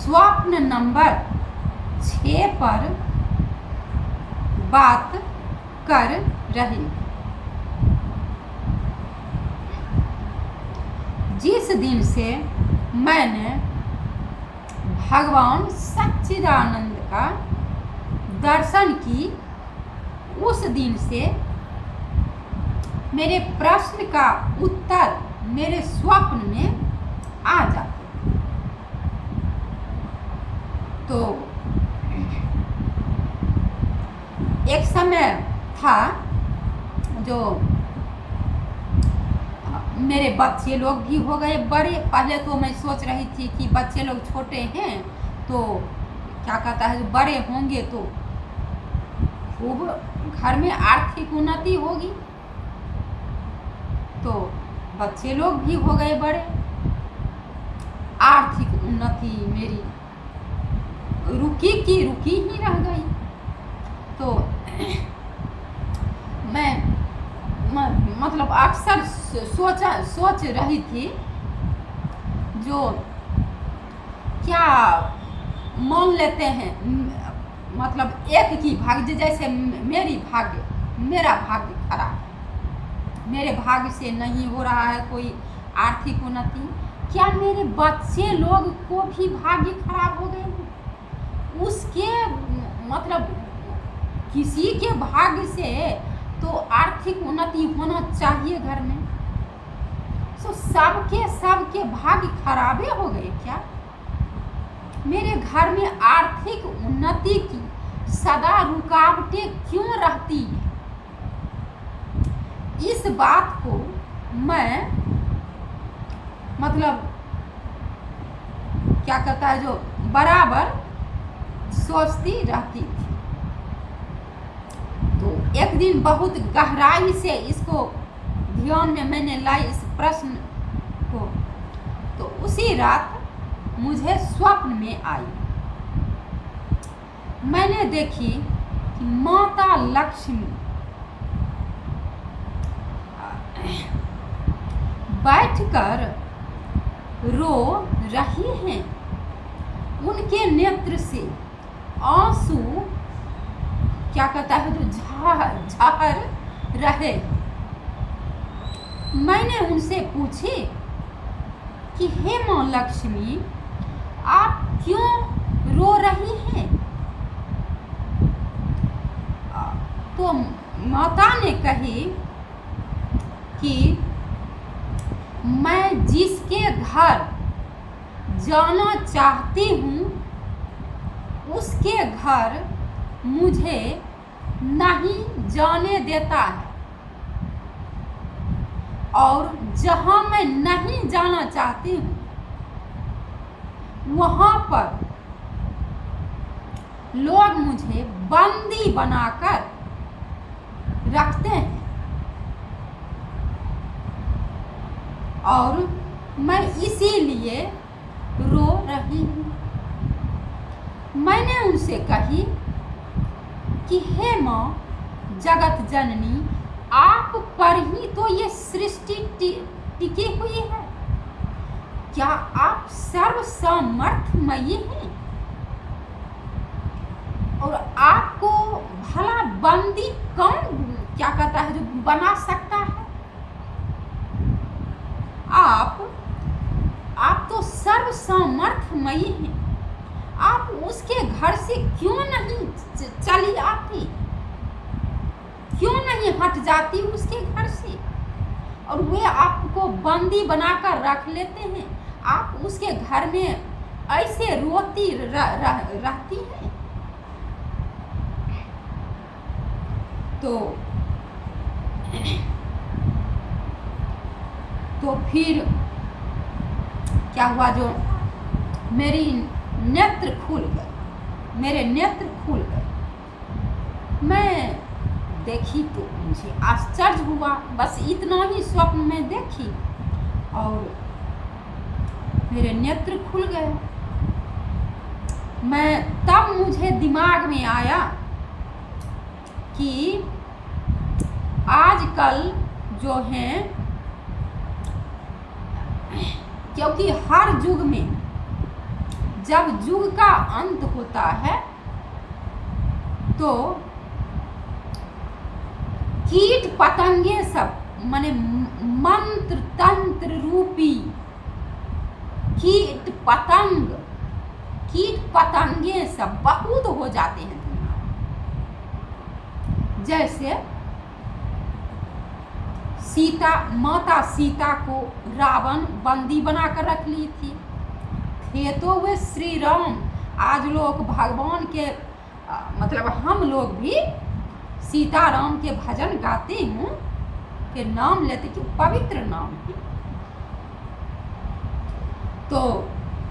स्वप्न नंबर 6 पर बात कर रही। जिस दिन से मैंने भगवान सच्चिदानंद का दर्शन की, उस दिन से मेरे प्रश्न का उत्तर मेरे स्वप्न में आ जाते। तो एक समय था जो मेरे बच्चे लोग भी हो गए बड़े। पहले तो मैं सोच रही थी कि बच्चे लोग छोटे हैं तो क्या कहता है, जो बड़े होंगे तो खूब घर में आर्थिक उन्नति होगी। तो बच्चे लोग भी हो गए बड़े, आर्थिक उन्नति मेरी रुकी की रुकी ही रह गई। तो मैं मतलब अक्सर सोच रही थी, जो क्या मान लेते हैं, मतलब एक की भाग्य, जैसे मेरा भाग्य खराब है, मेरे भाग्य से नहीं हो रहा है कोई आर्थिक उन्नति, क्या मेरे बच्चे लोग को भी भाग्य खराब हो गए हैं? उसके मतलब किसी के भाग्य से तो आर्थिक उन्नति होना चाहिए घर में, तो सबके भाग्य खराबे हो गए क्या? मेरे घर में आर्थिक उन्नति की सदा रुकावटें क्यों रहती है? इस बात को मैं मतलब क्या कहता है, जो बराबर सोचती रहती थी। तो एक दिन बहुत गहराई से इसको ध्यान में मैंने लाई, इस प्रश्न को। तो उसी रात मुझे स्वप्न में आई, मैंने देखी कि माता लक्ष्मी बैठकर रो रही हैं। उनके नेत्र से आंसू क्या कहता है, जो झर रहे। मैंने उनसे पूछी कि हे मां लक्ष्मी, आप क्यों रो रही हैं? तो माता ने कही कि मैं जिसके घर जाना चाहती हूँ, उसके घर मुझे नहीं जाने देता है, और जहाँ मैं नहीं जाना चाहती हूँ वहाँ पर लोग मुझे बंदी बनाकर रखते हैं, और मैं इसीलिए रो रही हूँ। मैंने उनसे कही कि हे माँ जगत जननी, आप पर ही तो ये सृष्टि टिकी हुई है, क्या आप सर्वसमर्थमयी हैं? और आपको भला बंदी कौन क्या कहता है, जो बना सकता है? आप तो सर्वसमर्थमयी हैं, आप उसके घर से क्यों नहीं चली आती, क्यों नहीं हट जाती उसके घर से? और वे आपको बंदी बनाकर रख लेते हैं, आप उसके घर में ऐसे रोती रहती हैं। तो फिर क्या हुआ, जो मेरी नेत्र खुल गए, मेरे नेत्र खुल गए। मैं देखी तो मुझे आश्चर्य हुआ, बस इतना ही स्वप्न में देखी और मेरे नेत्र खुल गए। तब मुझे दिमाग में आया कि आजकल जो हैं, क्योंकि हर युग में जब युग का अंत होता है तो कीट पतंगे सब माने मंत्र तंत्र रूपी कीट पतंगे सब बहुत हो जाते हैं दुनिया में। जैसे माता सीता को रावण बंदी बनाकर रख ली थी, थे तो वे श्री राम। आज लोग भगवान के मतलब हम लोग भी सीताराम के भजन गाते हैं, के नाम लेते कि पवित्र नाम है। तो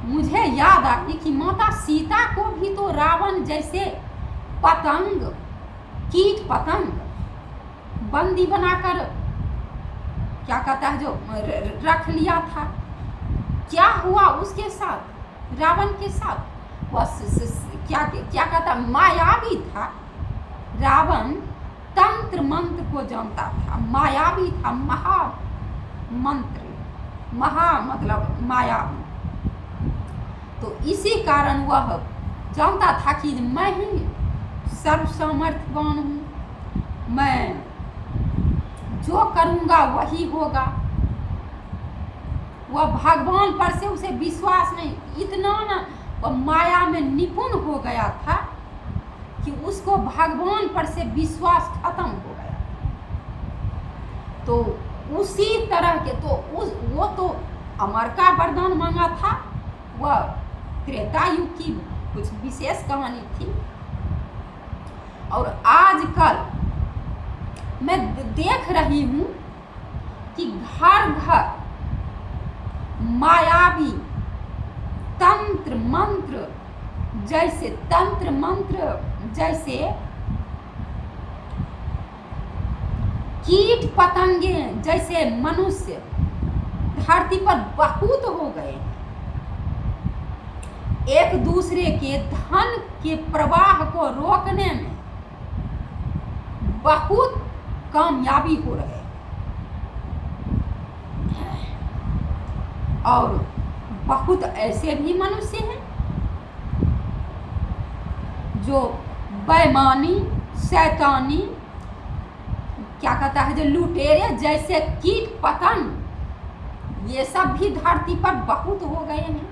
मुझे याद आई कि माता सीता को भी तो रावण जैसे पतंग कीट पतंग बंदी बनाकर क्या कहता है जो रख लिया था। क्या हुआ उसके साथ, रावण के साथ? वह क्या कहता, मायावी था। रावण तंत्र मंत्र को जानता था, मायावी था, महा मतलब मायावी। तो इसी कारण वह जानता था कि मैं ही सर्वसामर्थ्यवान हूँ, मैं जो करूँगा वही होगा। वह भगवान पर से उसे विश्वास नहीं, इतना ना वह माया में निपुण हो गया था कि उसको भगवान पर से विश्वास खत्म हो गया। तो उसी तरह के वो तो अमर का वरदान मांगा था, वह त्रेता युग की कुछ विशेष कहानी थी। और आजकल मैं देख रही हूँ कि घर घर मायावी तंत्र मंत्र जैसे कीट पतंगे जैसे मनुष्य धरती पर बहुत हो गए। एक दूसरे के धन के प्रवाह को रोकने में बहुत कामयाबी हो रहे हैं। और बहुत ऐसे भी मनुष्य हैं जो बेईमानी शैतानी क्या कहता है जो लुटेरे जैसे कीट पतंग ये सब भी धरती पर बहुत हो गए हैं।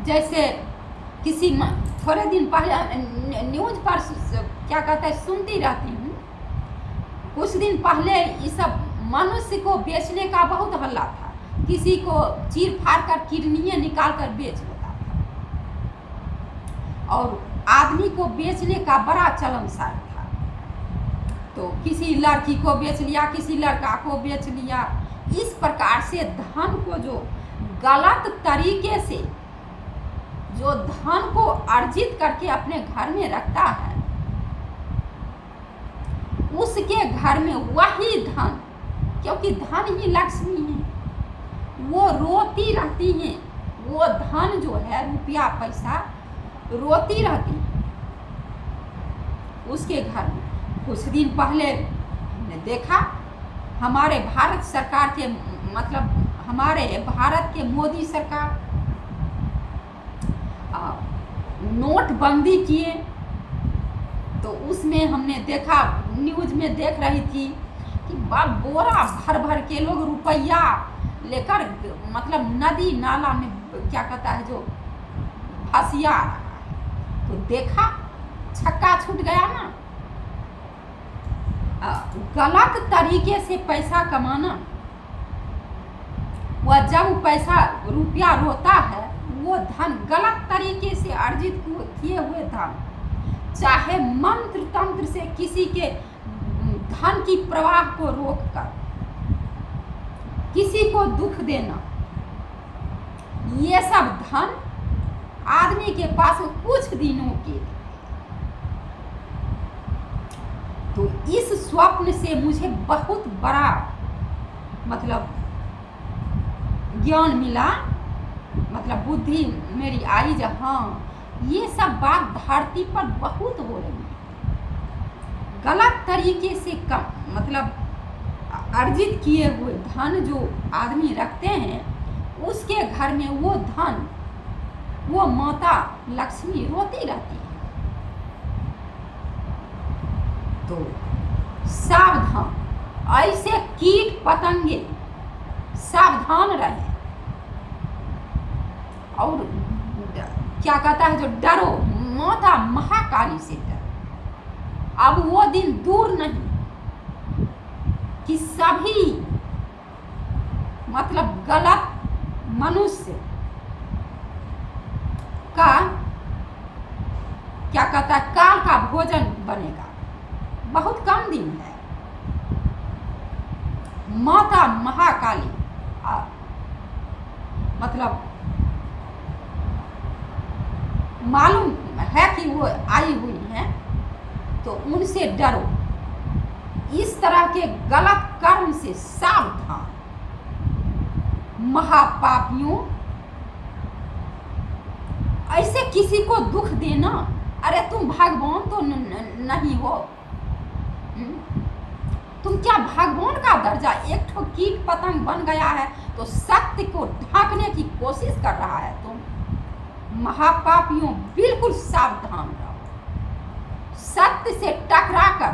जैसे किसी थोड़े दिन पहले न्यूज पर क्या कहता है सुनती रहती हूँ, कुछ दिन पहले ये सब मनुष्य को बेचने का बहुत हल्ला था। किसी को चीर फाड़ कर किडनियाँ निकाल कर बेच देता था, और आदमी को बेचने का बड़ा चलन सार था। तो किसी लड़की को बेच लिया, किसी लड़का को बेच लिया। इस प्रकार से धन को जो गलत तरीके से जो धन को अर्जित करके अपने घर में रखता है, उसके घर में वही धन, क्योंकि धन ही लक्ष्मी है, वो रोती रहती है। वो धन जो है रुपया पैसा रोती रहती है उसके घर में। कुछ दिन पहले हमने देखा हमारे भारत सरकार के मतलब हमारे भारत के मोदी सरकार नोटबंदी किए। तो उसमें हमने देखा, न्यूज में देख रही थी कि बोरा भर भर के लोग रुपया लेकर मतलब नदी नाला में क्या कहता है जो फंसिया रहा है। तो देखा छक्का छूट गया ना। गलत तरीके से पैसा कमाना, वह जब पैसा रुपया रोता है वो धन गलत तरीके से अर्जित किए हुए धन, चाहे मंत्र तंत्र से किसी के धन की प्रवाह को रोककर किसी को दुख देना, ये सब धन आदमी के पास कुछ दिनों के। तो इस स्वप्न से मुझे बहुत बड़ा मतलब ज्ञान मिला, मतलब बुद्धि मेरी आई जब हाँ ये सब बात धरती पर बहुत हो रही है। गलत तरीके से कम मतलब अर्जित किए हुए धन जो आदमी रखते हैं, उसके घर में वो धन, वो माता लक्ष्मी रोती रहती है। तो सावधान, ऐसे कीट पतंगे सावधान रहे। और क्या कहता है, जो डरो माता महाकाली से डरो। अब वो दिन दूर नहीं कि सभी मतलब गलत मनुष्य का क्या कहता है, काल का भोजन बनेगा। बहुत कम दिन है। माता महाकाली मतलब मालूम है कि वो आई हुई हैं, तो उनसे डरो। इस तरह के गलत कर्म से सावधान। महापापियों, ऐसे किसी को दुख देना, अरे तुम भगवान तो नहीं हो। तुम क्या भगवान का दर्जा, एक ठो कीट पतंग बन गया है तो सत्य को ढांकने की कोशिश कर रहा है तुम। महापापियों, बिल्कुल सावधान रहो। सत्य से टकरा कर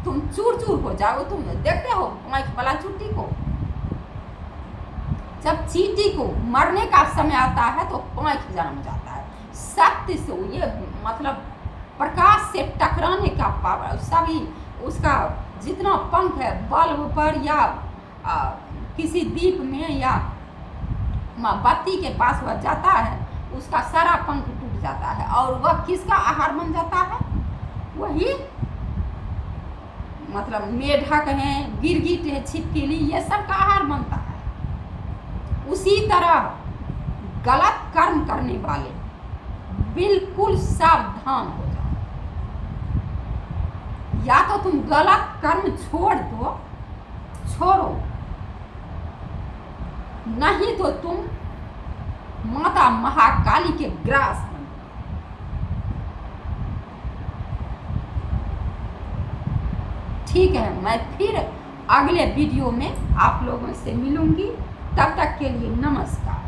तुम चूर चूर हो जाओ। तुम देखते हो माइक वाला चुट्टी को, जब चींटी को मरने का समय आता है तो पंख जन्म जाता है। सत्य से ये मतलब प्रकाश से टकराने का पावर, सभी उसका जितना पंख है बल्ब पर या किसी दीप में या बत्ती के पास वह जाता है, उसका सारा पंख टूट जाता है और वह किसका आहार बन जाता है? वही मतलब मेढक हैं, गिरगिट है, छिपकली, ये सब का आहार बनता है। उसी तरह गलत कर्म करने वाले बिल्कुल सावधान हो जाओ। या तो तुम गलत कर्म छोड़ो, नहीं तो तुम माता महाकाली के ग्रास बनो। ठीक है, मैं फिर अगले वीडियो में आप लोगों से मिलूंगी। तब तक के लिए नमस्कार।